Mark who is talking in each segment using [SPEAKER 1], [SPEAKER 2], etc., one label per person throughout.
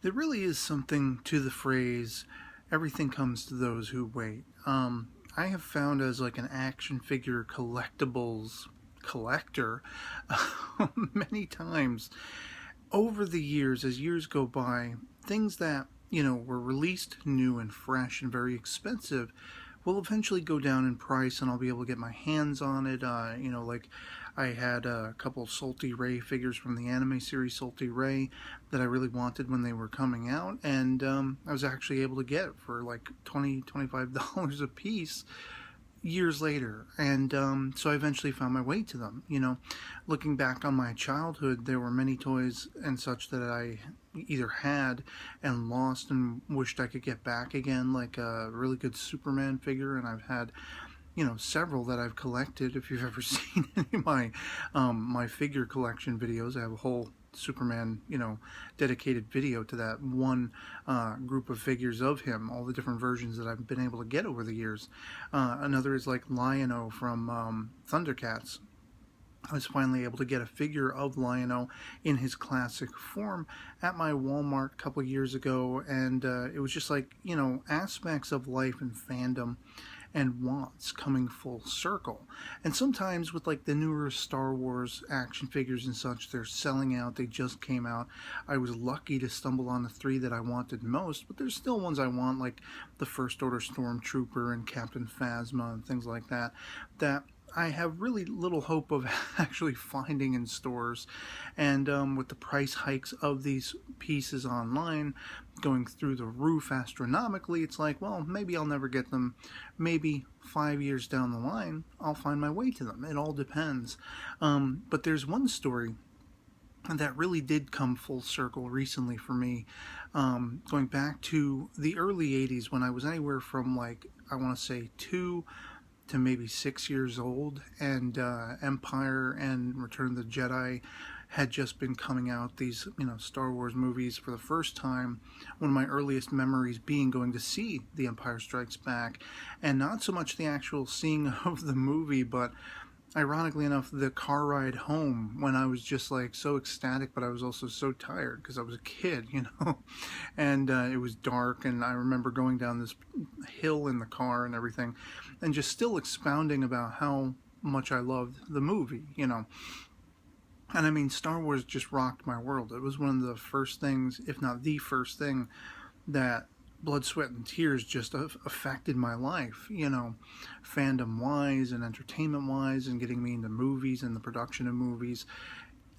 [SPEAKER 1] There really is something to the phrase, everything comes to those who wait. I have found as like an action figure collectibles collector many times over the years, as years go by, things that, were released new and fresh and very expensive will eventually go down in price and I'll be able to get my hands on it. Like I had a couple Salty Ray figures from the anime series Salty Ray that I really wanted when they were coming out, and I was actually able to get it for like $25 a piece years later, and so I eventually found my way to them. Looking back on my childhood, there were many toys and such that I either had and lost and wished I could get back again, like a really good Superman figure, and I've had several that I've collected. If you've ever seen any of my figure collection videos, I have a whole Superman, dedicated video to that one group of figures of him, all the different versions that I've been able to get over the years. Another is like Lion-O from Thundercats. I was finally able to get a figure of Lion-O in his classic form at my Walmart a couple years ago, and it was just like, aspects of life and fandom and wants coming full circle. And sometimes with like the newer Star Wars action figures and such, they're selling out. They just came out. I was lucky to stumble on the three that I wanted most, but there's still ones I want, like the First Order Stormtrooper and Captain Phasma and things like that, that I have really little hope of actually finding in stores. And with the price hikes of these pieces online going through the roof astronomically, it's like, well, maybe I'll never get them. Maybe 5 years down the line, I'll find my way to them. It all depends. But there's one story that really did come full circle recently for me, going back to the early 80s when I was anywhere from, like, I want to say 2 to maybe 6 years old, and Empire and Return of the Jedi had just been coming out, these Star Wars movies for the first time. One of my earliest memories being going to see The Empire Strikes Back, and not so much the actual seeing of the movie, but ironically enough, the car ride home, when I was just like so ecstatic, but I was also so tired because I was a kid, and it was dark, and I remember going down this hill in the car and everything, and just still expounding about how much I loved the movie, And I mean, Star Wars just rocked my world. It was one of the first things, if not the first thing, that blood, sweat, and tears just affected my life, fandom-wise and entertainment-wise, and getting me into movies and the production of movies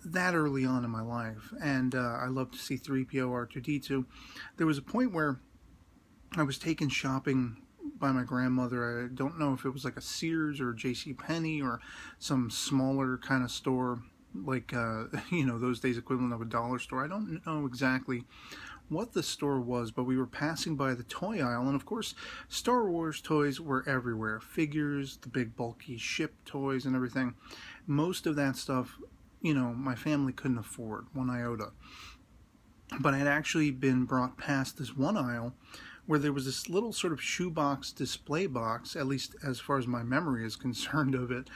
[SPEAKER 1] that early on in my life. And I love to see 3PO, R2-D2. There was a point where I was taken shopping by my grandmother. I don't know if it was like a Sears or JCPenney or some smaller kind of store, like, those days equivalent of a dollar store. I don't know exactly what the store was, but we were passing by the toy aisle, and of course Star Wars toys were everywhere. Figures, the big bulky ship toys and everything. Most of that stuff, my family couldn't afford, one iota. But I had actually been brought past this one aisle where there was this little sort of shoebox display box, at least as far as my memory is concerned of it,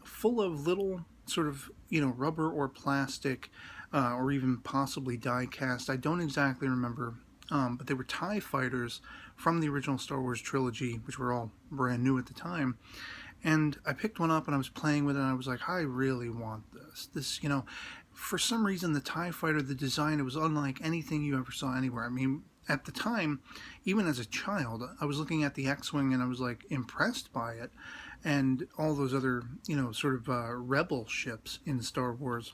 [SPEAKER 1] full of little sort of, rubber or plastic, or even possibly die cast. I don't exactly remember, but they were TIE fighters from the original Star Wars trilogy, which were all brand new at the time. And I picked one up and I was playing with it, and I was like, I really want this. This, for some reason, the TIE fighter, the design, it was unlike anything you ever saw anywhere. I mean, at the time, even as a child, I was looking at the X-Wing and I was like impressed by it, and all those other, sort of rebel ships in Star Wars.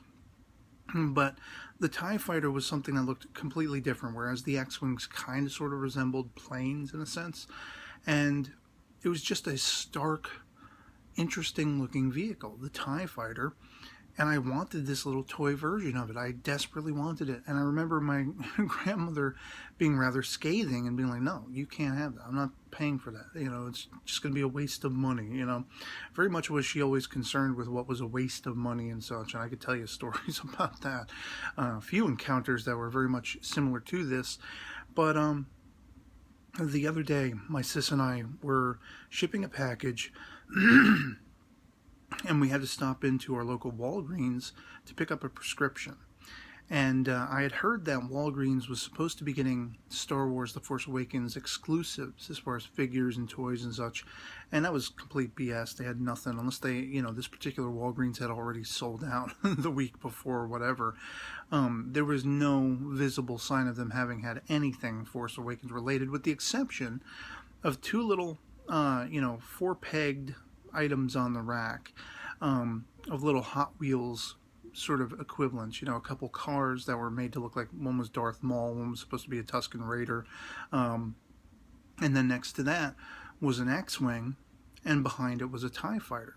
[SPEAKER 1] But the TIE fighter was something that looked completely different, whereas the X-Wings kind of sort of resembled planes in a sense. And it was just a stark, interesting looking vehicle, the TIE fighter. And I wanted this little toy version of it. I desperately wanted it. And I remember my grandmother being rather scathing and being like, no, you can't have that. I'm not paying for that. It's just going to be a waste of money. Very much was she always concerned with what was a waste of money and such. And I could tell you stories about that. A few encounters that were very much similar to this. But the other day, my sis and I were shipping a package and we had to stop into our local Walgreens to pick up a prescription. And I had heard that Walgreens was supposed to be getting Star Wars The Force Awakens exclusives as far as figures and toys and such. And that was complete BS. They had nothing, unless they, this particular Walgreens had already sold out the week before or whatever. There was no visible sign of them having had anything Force Awakens related, with the exception of two little, 4-pegged items on the rack of little Hot Wheels sort of equivalents, a couple cars that were made to look like, one was Darth Maul, one was supposed to be a Tusken Raider, and then next to that was an X-Wing, and behind it was a TIE Fighter.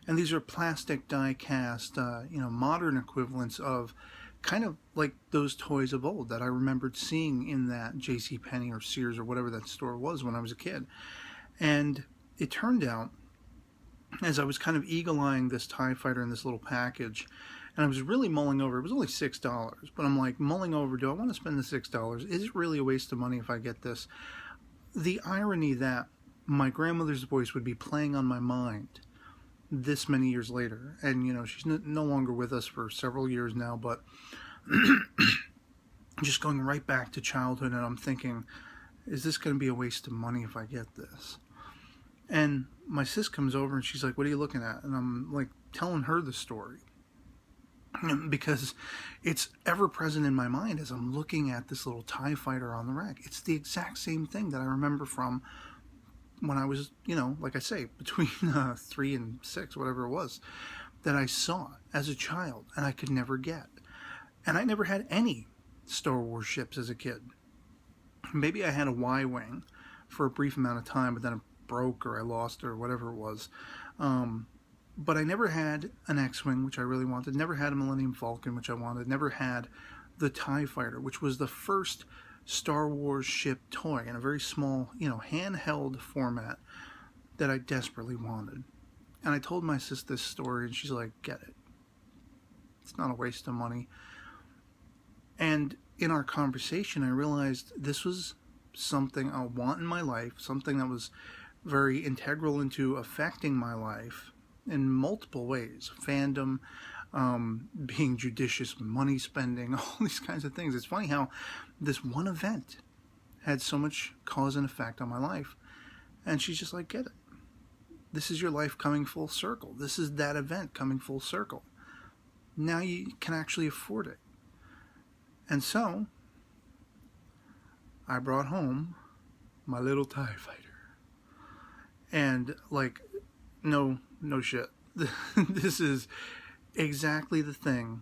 [SPEAKER 1] And these are plastic die-cast, modern equivalents of kind of like those toys of old that I remembered seeing in that JCPenney or Sears or whatever that store was when I was a kid. And it turned out, as I was kind of eagle-eyeing this TIE Fighter in this little package, and I was really mulling over, it was only $6, but I'm like mulling over, do I want to spend the $6? Is it really a waste of money if I get this? The irony that my grandmother's voice would be playing on my mind this many years later, and she's no longer with us for several years now, but just going right back to childhood, and I'm thinking, is this going to be a waste of money if I get this? And my sis comes over and she's like, what are you looking at? And I'm like telling her the story, because it's ever present in my mind as I'm looking at this little TIE Fighter on the rack. It's the exact same thing that I remember from when I was, like I say, between 3 and 6, whatever it was, that I saw as a child and I could never get. And I never had any Star Wars ships as a kid. Maybe I had a Y-Wing for a brief amount of time, but then it broke or I lost it or whatever it was. But I never had an X-Wing, which I really wanted. Never had a Millennium Falcon, which I wanted. Never had the TIE Fighter, which was the first Star Wars ship toy in a very small, handheld format that I desperately wanted. And I told my sis this story, and she's like, get it. It's not a waste of money. And in our conversation, I realized this was something I want in my life, something that was very integral into affecting my life in multiple ways. Fandom, being judicious, money spending, all these kinds of things. It's funny how this one event had so much cause and effect on my life. And she's just like, get it. This is your life coming full circle. This is that event coming full circle. Now you can actually afford it. And so, I brought home my little TIE Fighter. And, like, no shit. This is exactly the thing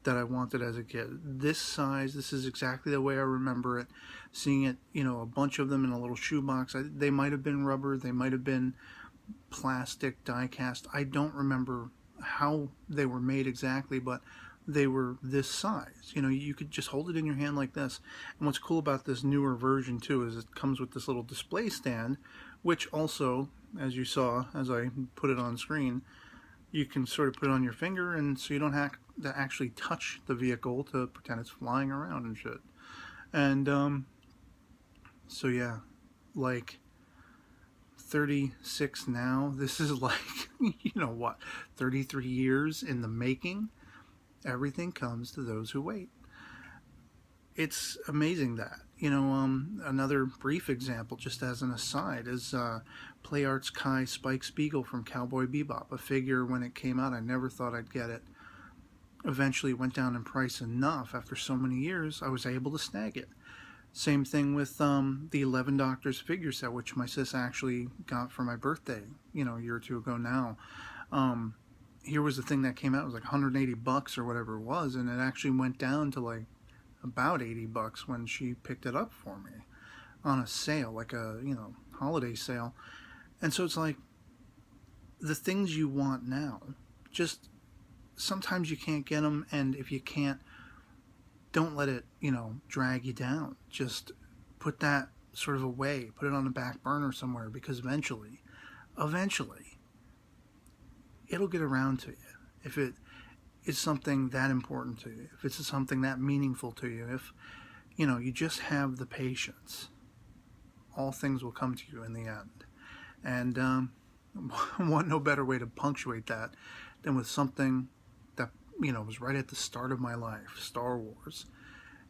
[SPEAKER 1] that I wanted as a kid. This size, this is exactly the way I remember it. Seeing it, a bunch of them in a little shoebox. They might have been rubber, they might have been plastic, die-cast. I don't remember how they were made exactly, but they were this size. You could just hold it in your hand like this. And what's cool about this newer version, too, is it comes with this little display stand, which also, as you saw, as I put it on screen, you can sort of put it on your finger, and so you don't have to actually touch the vehicle to pretend it's flying around and shit. And, so yeah, like, 36 now, this is like, 33 years in the making. Everything comes to those who wait. It's amazing that, another brief example, just as an aside, is Play Arts Kai Spike Spiegel from Cowboy Bebop, a figure when it came out I never thought I'd get it. Eventually went down in price enough after so many years I was able to snag it. Same thing with the 11 Doctors figure set, which my sis actually got for my birthday, a year or two ago now. Here was the thing that came out, it was like $180 or whatever it was, and it actually went down to like about $80 when she picked it up for me on a sale, like a, holiday sale. And so it's like, the things you want now, just sometimes you can't get them, and if you can't, don't let it, drag you down. Just put that sort of away, put it on the back burner somewhere, because eventually, it'll get around to you. If it is something that important to you, if it's something that meaningful to you, if, you just have the patience, all things will come to you in the end. And want no better way to punctuate that than with something that, it was right at the start of my life, Star Wars.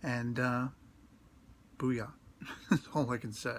[SPEAKER 1] And booyah. That's all I can say.